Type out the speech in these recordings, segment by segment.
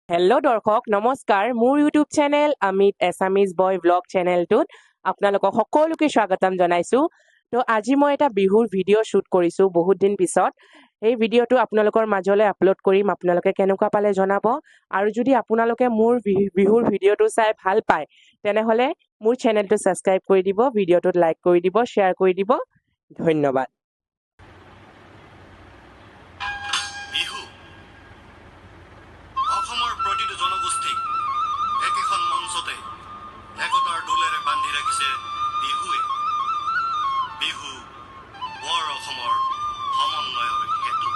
Hello' দৰ্শক নমস্কাৰ মোৰ ইউটিউব চেনেল অমিত এছামিজ বয় ব্লগ চেনেলটোত আপোনালোকক সকলোকে স্বাগতম জনাইছো তো আজি মই এটা বিহুৰ ভিডিঅ' শ্বুট কৰিছো বহুত দিন পিছত এই ভিডিঅ'টো আপোনালোকৰ মাজলৈ আপলোড কৰিম আপোনালোকে কেনেকুৱা পালে জনাব আৰু যদি আপোনালোকে মোৰ বিহুৰ ভিডিঅ'টো চাই ভাল পায় তেনেহ'লে মোৰ চেনেলটো ছাবস্ক্ৰাইব কৰি দিব ভিডিঅ'টোত লাইক কৰি দিব শ্বেয়াৰ কৰি দিব ধন্যবাদ বিহু অসমৰ প্ৰতিটো জনগোষ্ঠীক একেখন মঞ্চতে একতাৰ দোলেৰে বান্ধি ৰাখিছে বিহুৱে বিহু বৰ অসমৰ সমন্বয়ৰ হেতু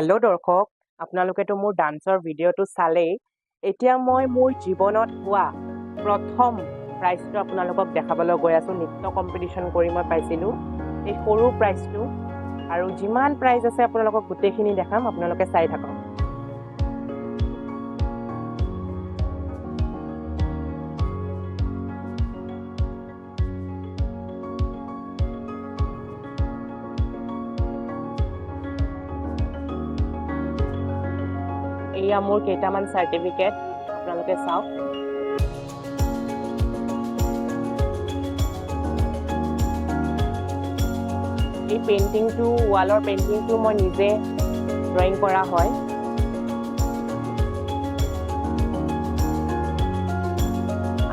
হেল্ল' দৰ্শক, আপোনালোকেতো মোৰ ডান্সৰ ভিডিঅ'টো চালেই। এতিয়া মই মোৰ জীৱনত হোৱা প্ৰথম প্ৰাইজটো আপোনালোকক দেখাবলৈ গৈ আছোঁ। নৃত্য কম্পিটিশ্যন কৰি মই পাইছিলোঁ এই সৰু প্ৰাইজটো, আৰু যিমান প্ৰাইজ আছে আপোনালোকক গোটেইখিনি দেখাম, আপোনালোকে চাই থাকক। এয়া মোৰ কেইটামান চাৰ্টিফিকেট, আপোনালোকে চাওক। এই পেইণ্টিংটো, ৱালৰ পেইণ্টিংটো মই নিজে ড্ৰয়িং কৰা হয়।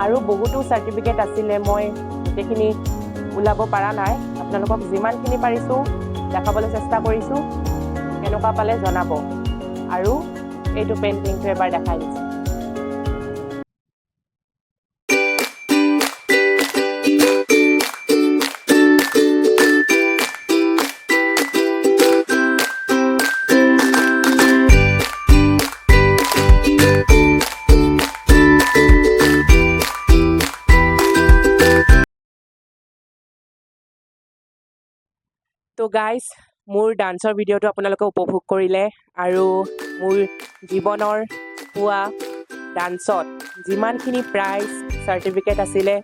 আৰু বহুতো চাৰ্টিফিকেট আছিলে, মই গোটেইখিনি ওলাব পৰা নাই। আপোনালোকক যিমানখিনি পাৰিছোঁ দেখাবলৈ চেষ্টা কৰিছোঁ। কেনেকুৱা পালে জনাব। আৰু এইটো পেইণ্টিংটো এবাৰ দেখাই দিছোঁ। তো গাইজ, মোৰ ডান্সৰ ভিডিঅ'টো আপোনালোকে উপভোগ কৰিলে, আৰু মোৰ জীৱনৰ হোৱা ডান্সত যিমানখিনি প্ৰাইজ চাৰ্টিফিকেট আছিলে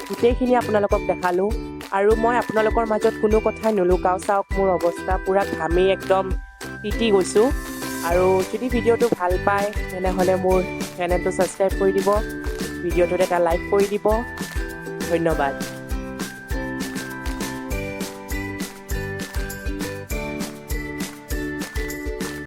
গোটেইখিনি আপোনালোকক দেখালোঁ। আৰু মই আপোনালোকৰ মাজত কোনো কথাই নুলুকাওঁ। চাওক মোৰ অৱস্থা, পূৰা ঘামি একদম তিতি গৈছোঁ। আৰু যদি ভিডিঅ'টো ভাল পায় তেনেহ'লে মোৰ চেনেলটো ছাবস্ক্ৰাইব কৰি দিব, ভিডিঅ'টোত এটা লাইক কৰি দিব। ধন্যবাদ।